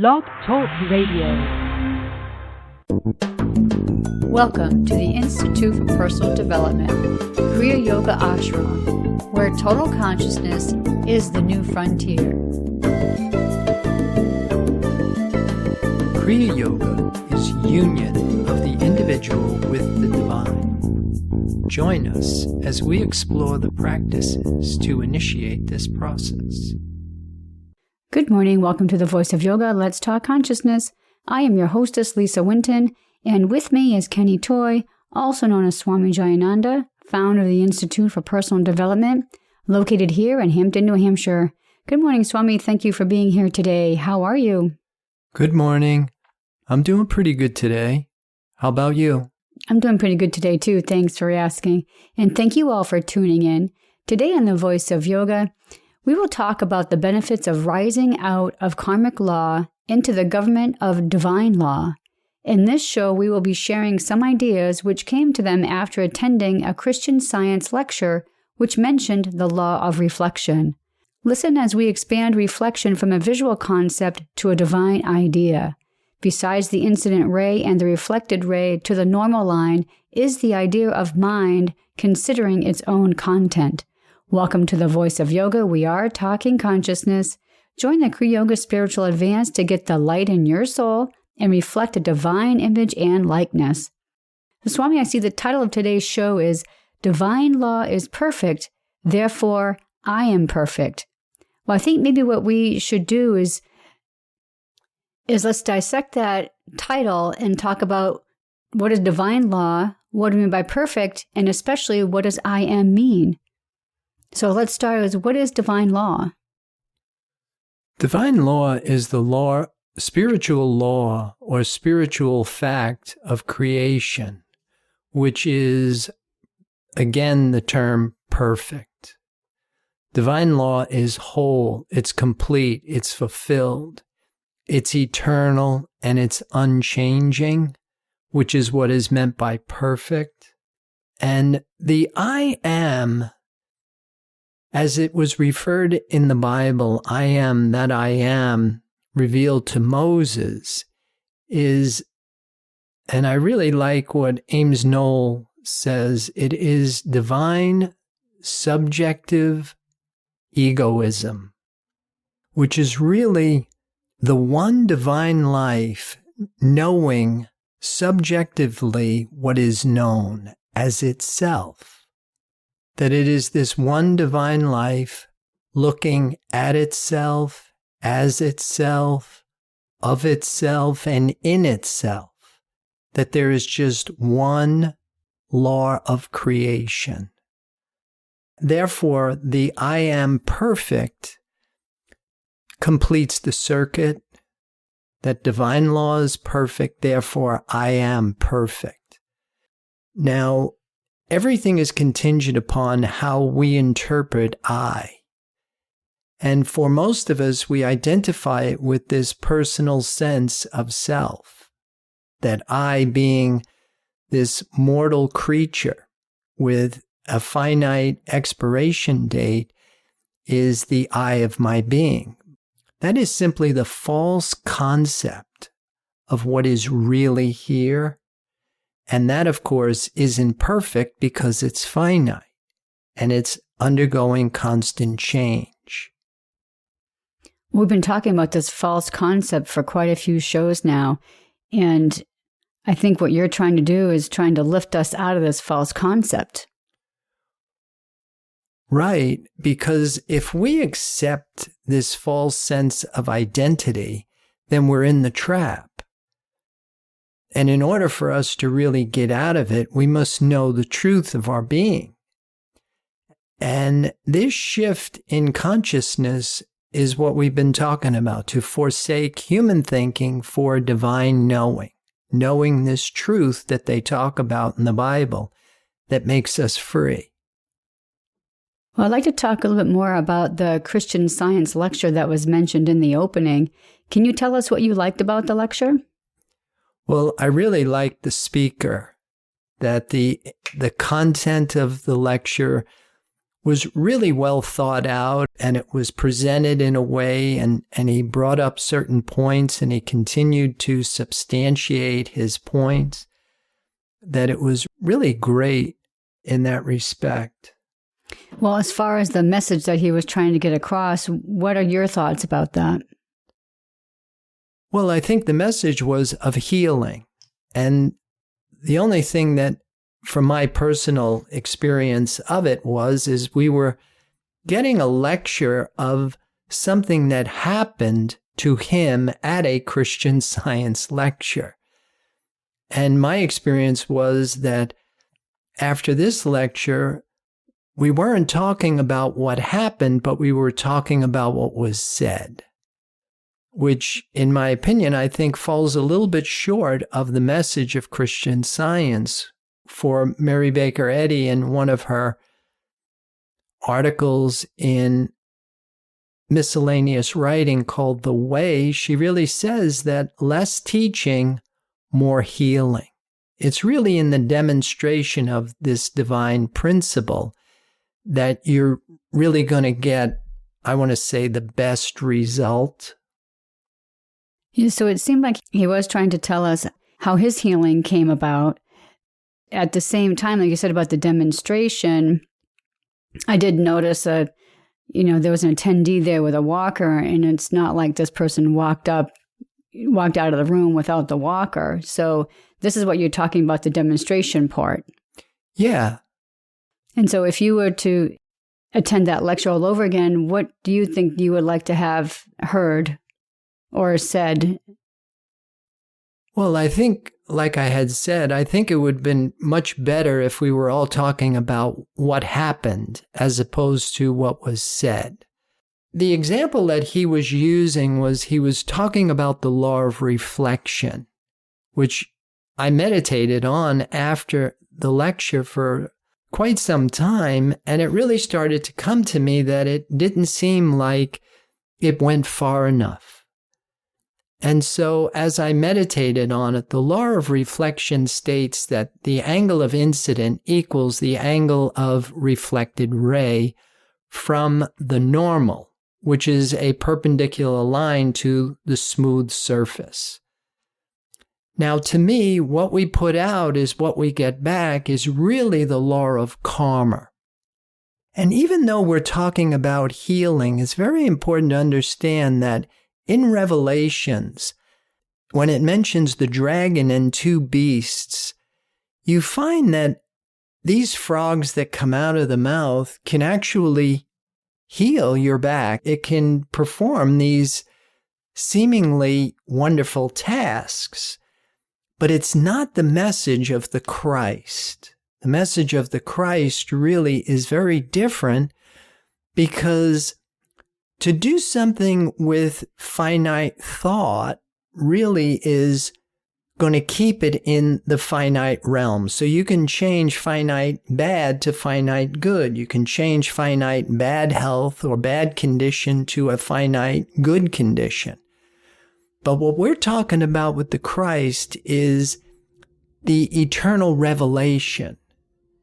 Blog Talk Radio. Welcome to the Institute for Personal Development, Kriya Yoga Ashram, where total consciousness is the new frontier. Kriya Yoga is union of the individual with the divine. Join us as we explore the practices to initiate this process. Good morning. Welcome to the Voice of Yoga. Let's talk consciousness. I am your hostess, Lisa Winton, and with me is Kenny Toy, also known as Swami Jayananda, founder of the Institute for Personal Development, located here in Hampton, New Hampshire. Good morning, Swami. Thank you for being here today. How are you? Good morning. I'm doing pretty good today. How about you? I'm doing pretty good today, too. Thanks for asking. And thank you all for tuning in. Today on the Voice of Yoga, we will talk about the benefits of rising out of karmic law into the government of divine law. In this show, we will be sharing some ideas which came to them after attending a Christian Science lecture which mentioned the law of reflection. Listen as we expand reflection from a visual concept to a divine idea. Besides the incident ray and the reflected ray to the normal line is the idea of mind considering its own content. Welcome to the Voice of Yoga. We are talking consciousness. Join the Kriya Yoga Spiritual Advance to get the light in your soul and reflect a divine image and likeness. So, Swami, I see the title of today's show is Divine Law is Perfect, Therefore I Am Perfect. Well, I think maybe what we should do is let's dissect that title and talk about what is divine law, what do we mean by perfect, and especially what does I am mean? So let's start with what is divine law? Divine law is the spiritual law or spiritual fact of creation, which is, again, the term perfect. Divine law is whole, it's complete, it's fulfilled, it's eternal, and it's unchanging, which is what is meant by perfect. And the I am, as it was referred in the Bible, I am that I am, revealed to Moses, is, and I really like what Ames Knoll says, it is divine subjective egoism, which is really the one divine life knowing subjectively what is known as itself. That it is this one divine life looking at itself, as itself, of itself, and in itself. That there is just one law of creation. Therefore, the I am perfect completes the circuit. That divine law is perfect, therefore I am perfect. Now, everything is contingent upon how we interpret I. And for most of us, we identify it with this personal sense of self. That I, being this mortal creature with a finite expiration date, is the I of my being. That is simply the false concept of what is really here. And that, of course, is imperfect because it's finite and it's undergoing constant change. We've been talking about this false concept for quite a few shows now. And I think what you're trying to do is trying to lift us out of this false concept. Right, because if we accept this false sense of identity, then we're in the trap. And in order for us to really get out of it, we must know the truth of our being. And this shift in consciousness is what we've been talking about, to forsake human thinking for divine knowing. Knowing this truth that they talk about in the Bible that makes us free. Well, I'd like to talk a little bit more about the Christian Science lecture that was mentioned in the opening. Can you tell us what you liked about the lecture? Well, I really liked the speaker, that the content of the lecture was really well thought out, and it was presented in a way, and he brought up certain points, and he continued to substantiate his points, that it was really great in that respect. Well, as far as the message that he was trying to get across, what are your thoughts about that? Well, I think the message was of healing. And the only thing that, from my personal experience of it is we were getting a lecture of something that happened to him at a Christian Science lecture. And my experience was that after this lecture, we weren't talking about what happened, but we were talking about what was said, which, in my opinion, I think falls a little bit short of the message of Christian Science. For Mary Baker Eddy, in one of her articles in miscellaneous writing called The Way, she really says that less teaching, more healing. It's really in the demonstration of this divine principle that you're really going to get, I want to say, the best result. Yeah, so it seemed like he was trying to tell us how his healing came about. At the same time, like you said about the demonstration, I did notice there was an attendee there with a walker, and it's not like this person walked out of the room without the walker. So this is what you're talking about, the demonstration part. Yeah. And so if you were to attend that lecture all over again, what do you think you would like to have heard or said? Well, I think, like I had said, I think it would have been much better if we were all talking about what happened as opposed to what was said. The example that he was using was he was talking about the law of reflection, which I meditated on after the lecture for quite some time, and it really started to come to me that it didn't seem like it went far enough. And so as I meditated on it, the law of reflection states that the angle of incident equals the angle of reflected ray from the normal, which is a perpendicular line to the smooth surface. Now, to me, what we put out is what we get back is really the law of karma. And even though we're talking about healing, it's very important to understand that in Revelations, when it mentions the dragon and two beasts, you find that these frogs that come out of the mouth can actually heal your back. It can perform these seemingly wonderful tasks, but it's not the message of the Christ. The message of the Christ really is very different, because to do something with finite thought really is going to keep it in the finite realm. So you can change finite bad to finite good. You can change finite bad health or bad condition to a finite good condition. But what we're talking about with the Christ is the eternal revelation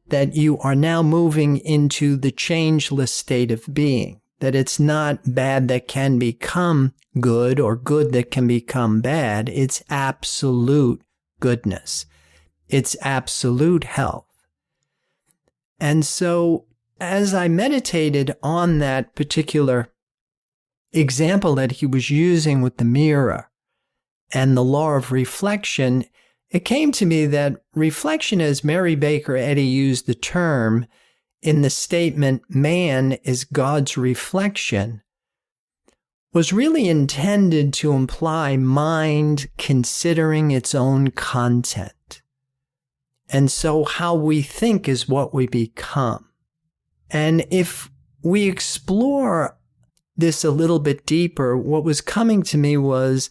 that you are now moving into the changeless state of being. That it's not bad that can become good or good that can become bad. It's absolute goodness. It's absolute health. And so as I meditated on that particular example that he was using with the mirror and the law of reflection, it came to me that reflection, as Mary Baker Eddy used the term, in the statement, man is God's reflection, was really intended to imply mind considering its own content. And so how we think is what we become. And if we explore this a little bit deeper, what was coming to me was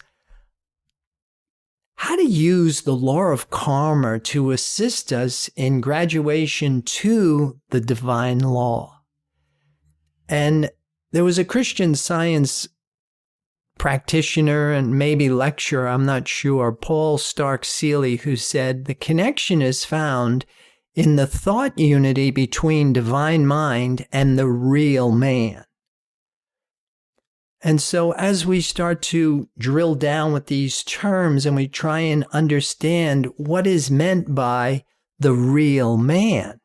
how to use the law of karma to assist us in graduation to the divine law. And there was a Christian Science practitioner and maybe lecturer, I'm not sure, Paul Stark Seeley, who said the connection is found in the thought unity between divine mind and the real man. And so as we start to drill down with these terms and we try and understand what is meant by the real man,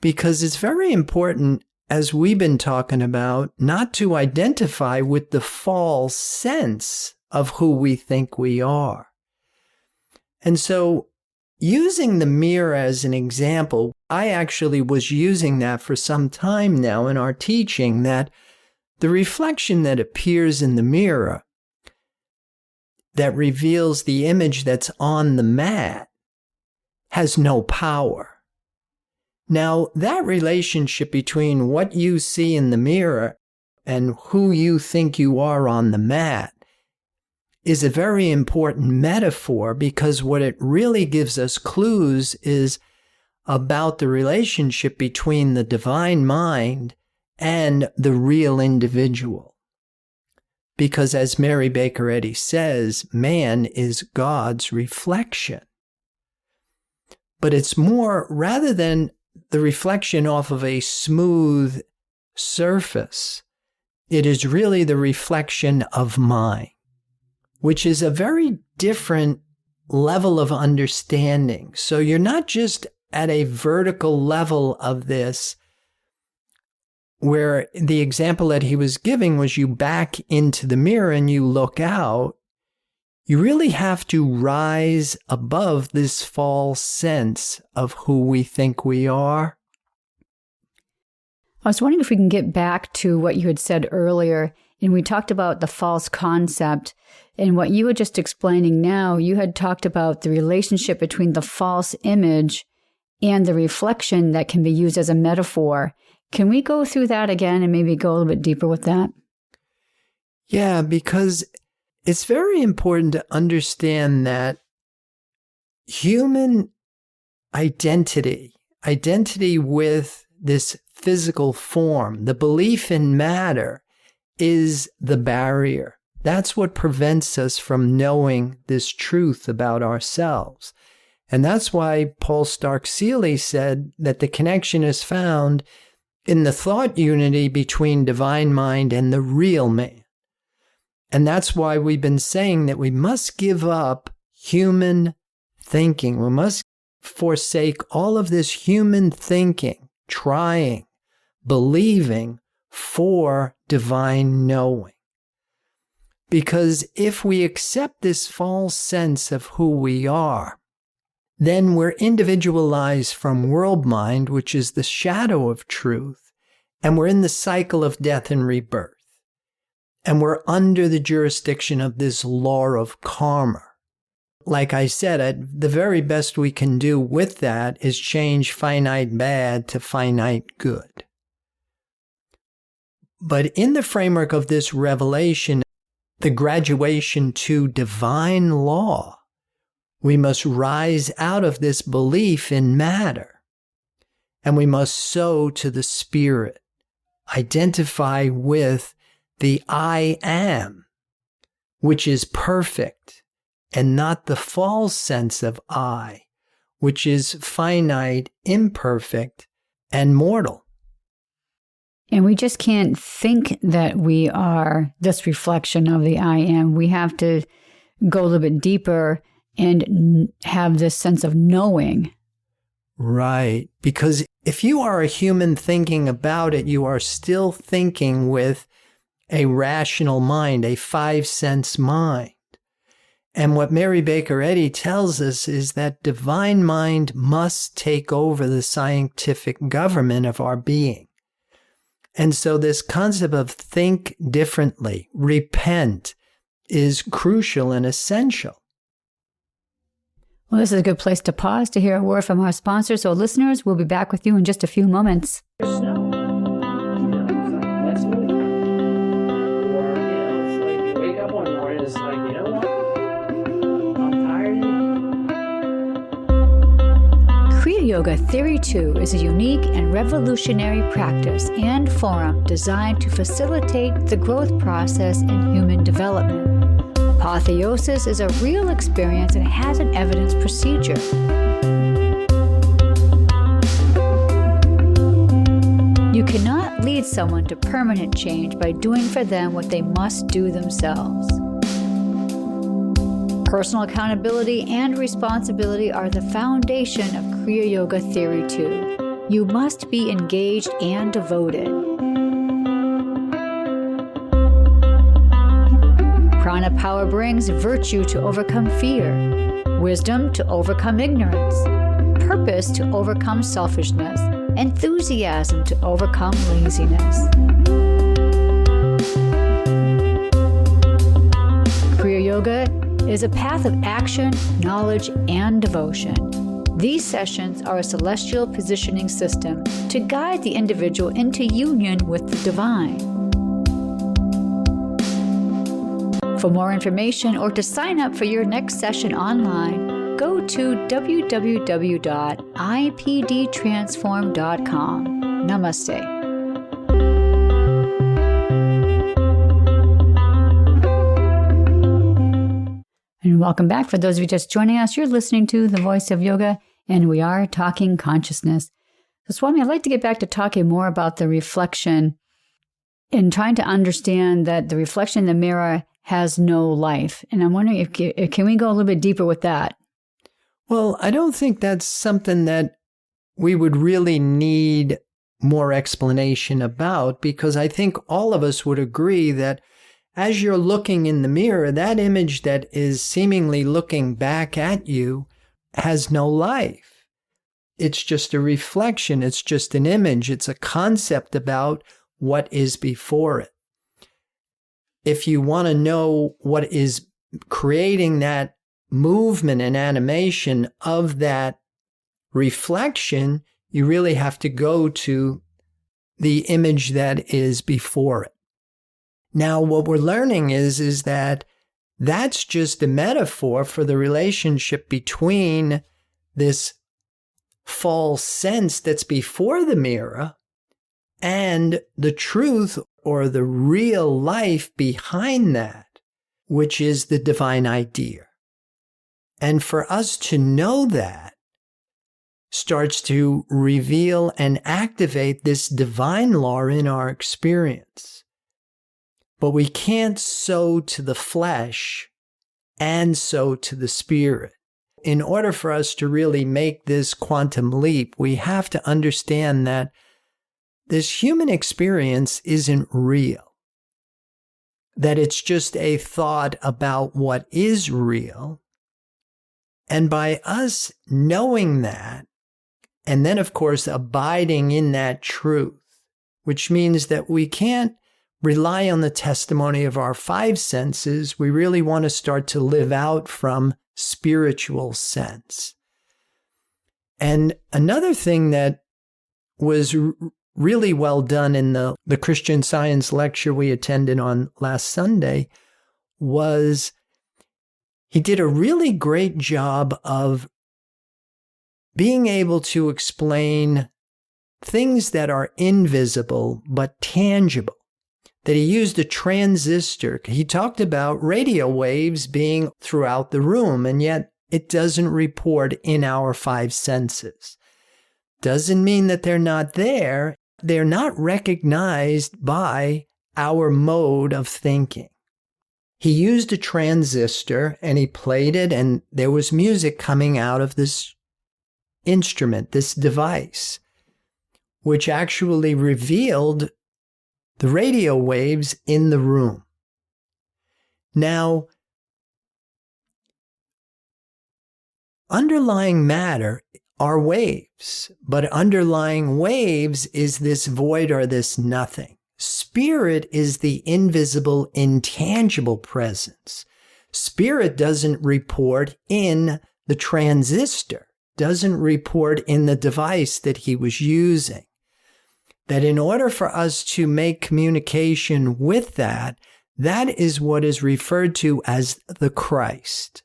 because it's very important, as we've been talking about, not to identify with the false sense of who we think we are. And so using the mirror as an example, I actually was using that for some time now in our teaching, that the reflection that appears in the mirror that reveals the image that's on the mat has no power. Now, that relationship between what you see in the mirror and who you think you are on the mat is a very important metaphor, because what it really gives us clues is about the relationship between the divine mind and the real individual. Because as Mary Baker Eddy says, man is God's reflection. But it's more, rather than the reflection off of a smooth surface, it is really the reflection of mind, which is a very different level of understanding. So you're not just at a vertical level of this, where the example that he was giving was you back into the mirror and you look out. You really have to rise above this false sense of who we think we are. I was wondering if we can get back to what you had said earlier, and we talked about the false concept. And what you were just explaining now, you had talked about the relationship between the false image and the reflection that can be used as a metaphor. Can we go through that again and maybe go a little bit deeper with that? Yeah, because it's very important to understand that human identity with this physical form, the belief in matter, is the barrier. That's what prevents us from knowing this truth about ourselves. And that's why Paul Stark-Seeley said that the connection is found in the thought unity between divine mind and the real man. And that's why we've been saying that we must give up human thinking. We must forsake all of this human thinking, trying, believing for divine knowing. Because if we accept this false sense of who we are, then we're individualized from world mind, which is the shadow of truth, and we're in the cycle of death and rebirth. And we're under the jurisdiction of this law of karma. Like I said, the very best we can do with that is change finite bad to finite good. But in the framework of this revelation, the graduation to divine law, we must rise out of this belief in matter, and we must sow to the spirit, identify with the I am, which is perfect, and not the false sense of I, which is finite, imperfect, and mortal. And we just can't think that we are this reflection of the I am. We have to go a little bit deeper and have this sense of knowing. Right. Because if you are a human thinking about it, you are still thinking with a rational mind, a five-sense mind. And what Mary Baker Eddy tells us is that divine mind must take over the scientific government of our being. And so this concept of think differently, repent, is crucial and essential. Well, this is a good place to pause to hear a word from our sponsor. So listeners, we'll be back with you in just a few moments. Kriya Yoga Theory 2 is a unique and revolutionary practice and forum designed to facilitate the growth process in human development. Apotheosis is a real experience and has an evidence procedure. someone to permanent change by doing for them what they must do themselves. Personal accountability and responsibility are the foundation of Kriya Yoga Theory 2. You must be engaged and devoted. Prana power brings virtue to overcome fear, wisdom to overcome ignorance, purpose to overcome selfishness, enthusiasm to overcome laziness. Kriya Yoga is a path of action, knowledge, and devotion. These sessions are a celestial positioning system to guide the individual into union with the divine. For more information or to sign up for your next session online, go to www.ipdtransform.com. Namaste. And welcome back. For those of you just joining us, you're listening to The Voice of Yoga, and we are talking consciousness. So, Swami, I'd like to get back to talking more about the reflection and trying to understand that the reflection in the mirror has no life. And I'm wondering if can we go a little bit deeper with that? Well, I don't think that's something that we would really need more explanation about, because I think all of us would agree that as you're looking in the mirror, that image that is seemingly looking back at you has no life. It's just a reflection. It's just an image. It's a concept about what is before it. If you want to know what is creating that movement and animation of that reflection, you really have to go to the image that is before it. Now, what we're learning is that that's just a metaphor for the relationship between this false sense that's before the mirror and the truth or the real life behind that, which is the divine idea. And for us to know that starts to reveal and activate this divine law in our experience. But we can't sow to the flesh and sow to the spirit. In order for us to really make this quantum leap, we have to understand that this human experience isn't real. That it's just a thought about what is real. And by us knowing that, and then of course abiding in that truth, which means that we can't rely on the testimony of our five senses. We really want to start to live out from spiritual sense. And another thing that was really well done in the Christian Science lecture we attended on last Sunday was he did a really great job of being able to explain things that are invisible but tangible. That he used a transistor. He talked about radio waves being throughout the room, and yet it doesn't report in our five senses. Doesn't mean that they're not there. They're not recognized by our mode of thinking. He used a transistor and he played it, and there was music coming out of this instrument, this device, which actually revealed the radio waves in the room. Now, underlying matter are waves, but underlying waves is this void or this nothing. Spirit is the invisible, intangible presence. Spirit doesn't report in the transistor, doesn't report in the device that he was using. That in order for us to make communication with that, that is what is referred to as the Christ.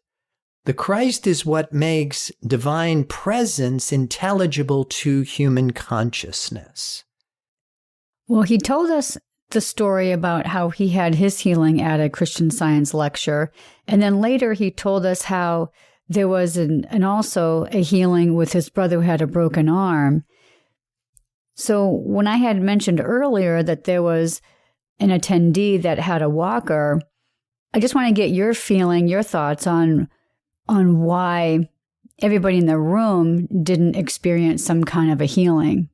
The Christ is what makes divine presence intelligible to human consciousness. Well, he told us the story about how he had his healing at a Christian Science lecture. And then later he told us how there was also a healing with his brother who had a broken arm. So when I had mentioned earlier that there was an attendee that had a walker, I just want to get your feeling, your thoughts on why everybody in the room didn't experience some kind of a healing.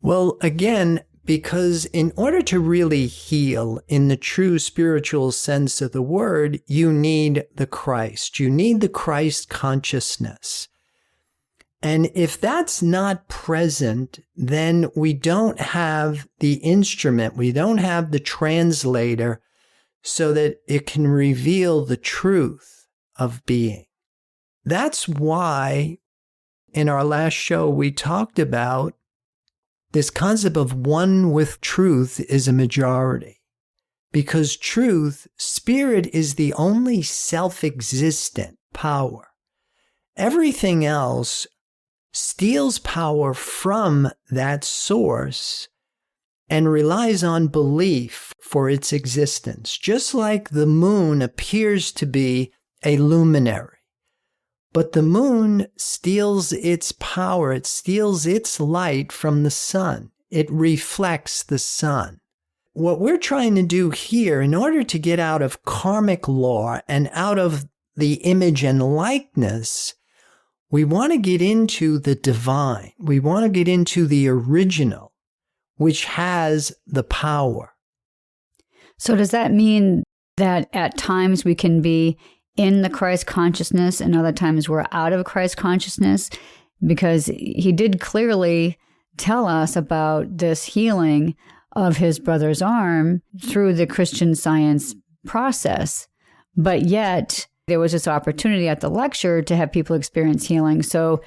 Well, again, because in order to really heal in the true spiritual sense of the word, you need the Christ. You need the Christ consciousness. And if that's not present, then we don't have the instrument, we don't have the translator so that it can reveal the truth of being. That's why in our last show we talked about this concept of one with truth is a majority. Because truth, spirit, is the only self-existent power. Everything else steals power from that source and relies on belief for its existence, just like the moon appears to be a luminary. But the moon steals its power, it steals its light from the sun. It reflects the sun. What we're trying to do here, in order to get out of karmic law and out of the image and likeness, we want to get into the divine. We want to get into the original, which has the power. So does that mean that at times we can be in the Christ consciousness and other times we're out of Christ consciousness? Because he did clearly tell us about this healing of his brother's arm through the Christian Science process. But yet there was this opportunity at the lecture to have people experience healing. So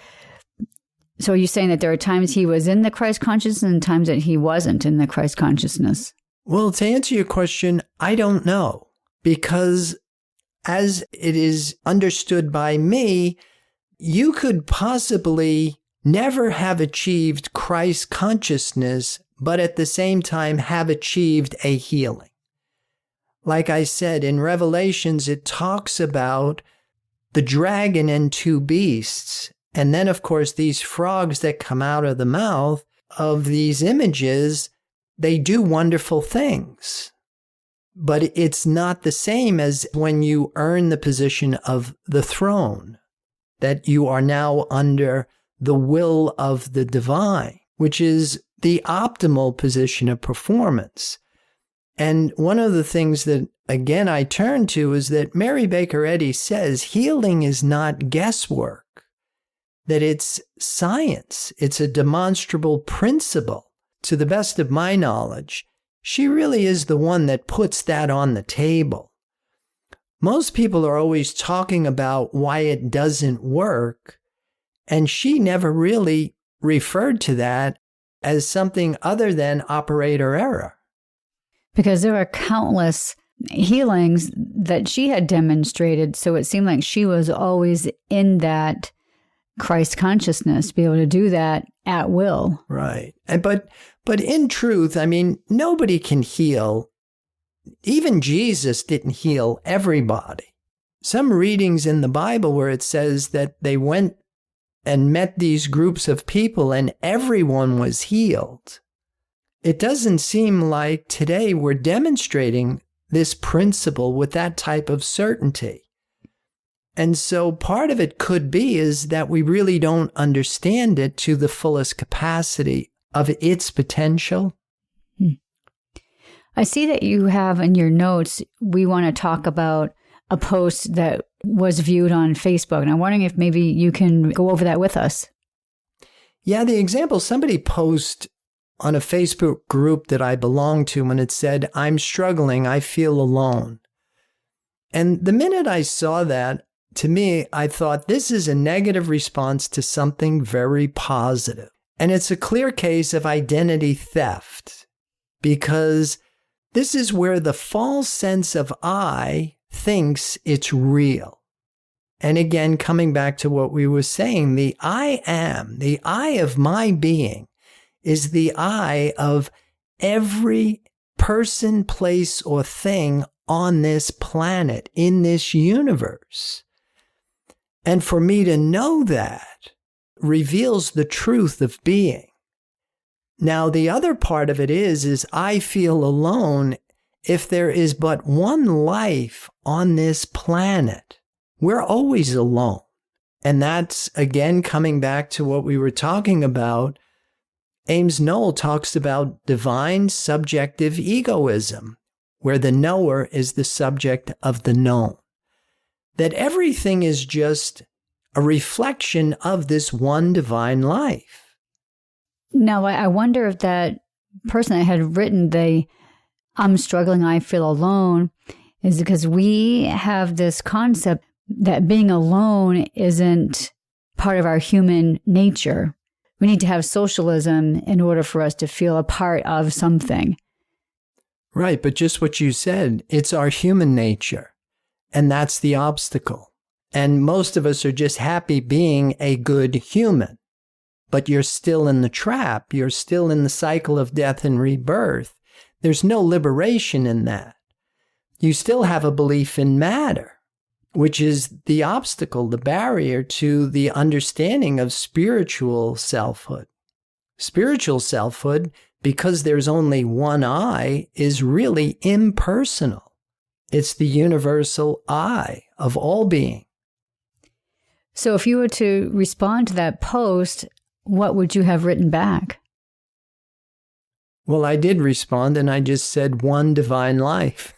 are you saying that there are times he was in the Christ consciousness and times that he wasn't in the Christ consciousness? Well, to answer your question, I don't know. Because as it is understood by me, you could possibly never have achieved Christ consciousness, but at the same time have achieved a healing. Like I said, in Revelations, it talks about the dragon and two beasts. And then, of course, these frogs that come out of the mouth of these images, they do wonderful things. But it's not the same as when you earn the position of the throne, that you are now under the will of the divine, which is the optimal position of performance. And one of the things that, again, I turn to is that Mary Baker Eddy says healing is not guesswork, that it's science. It's a demonstrable principle. To the best of my knowledge, she really is the one that puts that on the table. Most people are always talking about why it doesn't work, and she never really referred to that as something other than operator error. Because there are countless healings that she had demonstrated, so it seemed like she was always in that Christ consciousness, be able to do that at will. Right. But in truth, I mean, nobody can heal. Even Jesus didn't heal everybody. Some readings in the Bible where it says that they went and met these groups of people and everyone was healed. It doesn't seem like today we're demonstrating this principle with that type of certainty. And so part of it could be is that we really don't understand it to the fullest capacity of its potential. I see that you have in your notes, we want to talk about a post that was viewed on Facebook. And I'm wondering if maybe you can go over that with us. Yeah, the example, somebody posted on a Facebook group that I belong to when it said, "I'm struggling, I feel alone." And the minute I saw that, to me, I thought this is a negative response to something very positive. And it's a clear case of identity theft, because this is where the false sense of I thinks it's real. And again, coming back to what we were saying, the I am, the I of my being, is the I of every person, place, or thing on this planet, in this universe. And for me to know that reveals the truth of being. Now, the other part of it is I feel alone if there is but one life on this planet. We're always alone. And that's, again, coming back to what we were talking about. Ames Knoll talks about divine subjective egoism, where the knower is the subject of the known. That everything is just a reflection of this one divine life. Now, I wonder if that person that had written I'm struggling, I feel alone, is because we have this concept that being alone isn't part of our human nature. We need to have socialism in order for us to feel a part of something. Right, but just what you said, it's our human nature, and that's the obstacle. And most of us are just happy being a good human, but you're still in the trap. You're still in the cycle of death and rebirth. There's no liberation in that. You still have a belief in matter, which is the obstacle, the barrier to the understanding of spiritual selfhood. Spiritual selfhood, because there's only one I, is really impersonal. It's the universal I of all being. So if you were to respond to that post, what would you have written back? Well, I did respond, and I just said one divine life.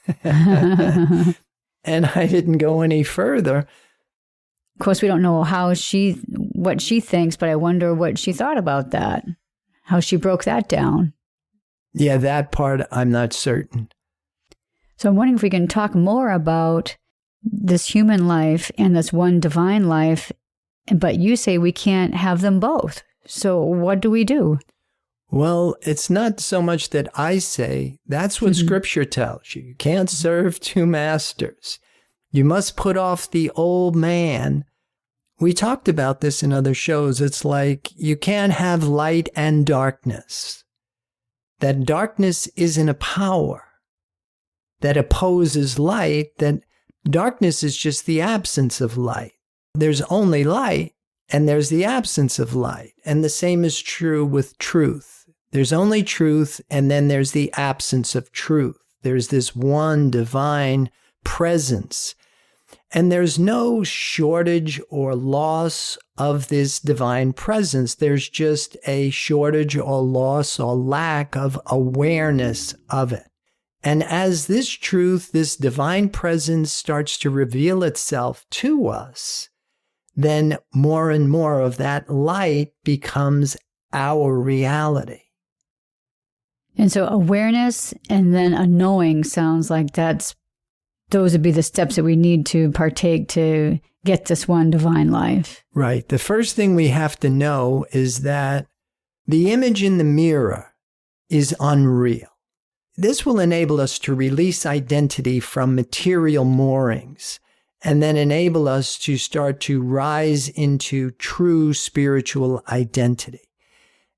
And I didn't go any further. Of course, we don't know what she thinks, but I wonder what she thought about that, how she broke that down. Yeah, that part I'm not certain. So I'm wondering if we can talk more about this human life and this one divine life, but you say we can't have them both. So what do we do? Well, it's not so much that I say. That's what Scripture tells you. You can't serve two masters. You must put off the old man. We talked about this in other shows. It's like you can't have light and darkness. That darkness isn't a power that opposes light. That darkness is just the absence of light. There's only light, and there's the absence of light. And the same is true with truth. There's only truth, and then there's the absence of truth. There's this one divine presence. And there's no shortage or loss of this divine presence. There's just a shortage or loss or lack of awareness of it. And as this truth, this divine presence starts to reveal itself to us, then more and more of that light becomes our reality. And so awareness and then a knowing sounds like those would be the steps that we need to partake to get this one divine life. Right. The first thing we have to know is that the image in the mirror is unreal. This will enable us to release identity from material moorings and then enable us to start to rise into true spiritual identity.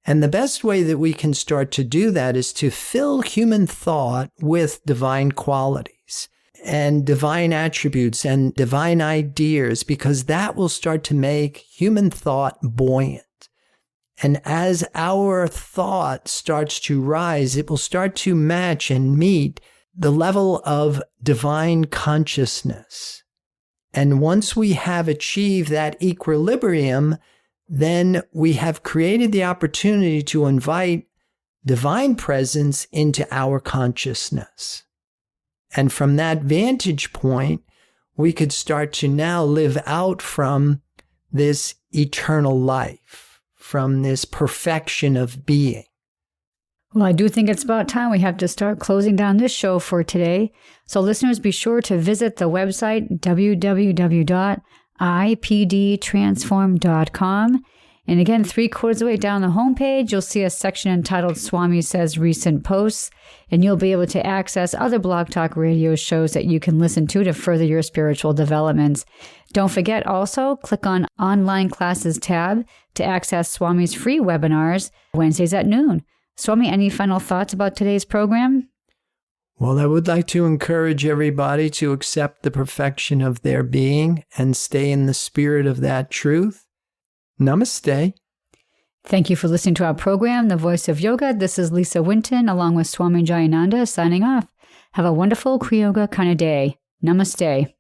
And the best way that we can start to do that is to fill human thought with divine qualities and divine attributes and divine ideas, because that will start to make human thought buoyant. And as our thought starts to rise, it will start to match and meet the level of divine consciousness. And once we have achieved that equilibrium, then we have created the opportunity to invite divine presence into our consciousness. And from that vantage point, we could start to now live out from this eternal life, from this perfection of being. Well, I do think it's about time we have to start closing down this show for today. So listeners, be sure to visit the website www.ipdtransform.com. And again, 3/4 of the way down the homepage, you'll see a section entitled Swami Says Recent Posts, and you'll be able to access other Blog Talk Radio shows that you can listen to further your spiritual developments. Don't forget also, click on Online Classes tab to access Swami's free webinars Wednesdays at noon. Swami, any final thoughts about today's program? Well, I would like to encourage everybody to accept the perfection of their being and stay in the spirit of that truth. Namaste. Thank you for listening to our program, The Voice of Yoga. This is Lisa Winton, along with Swami Jayananda, signing off. Have a wonderful Kriya Yoga kind of day. Namaste.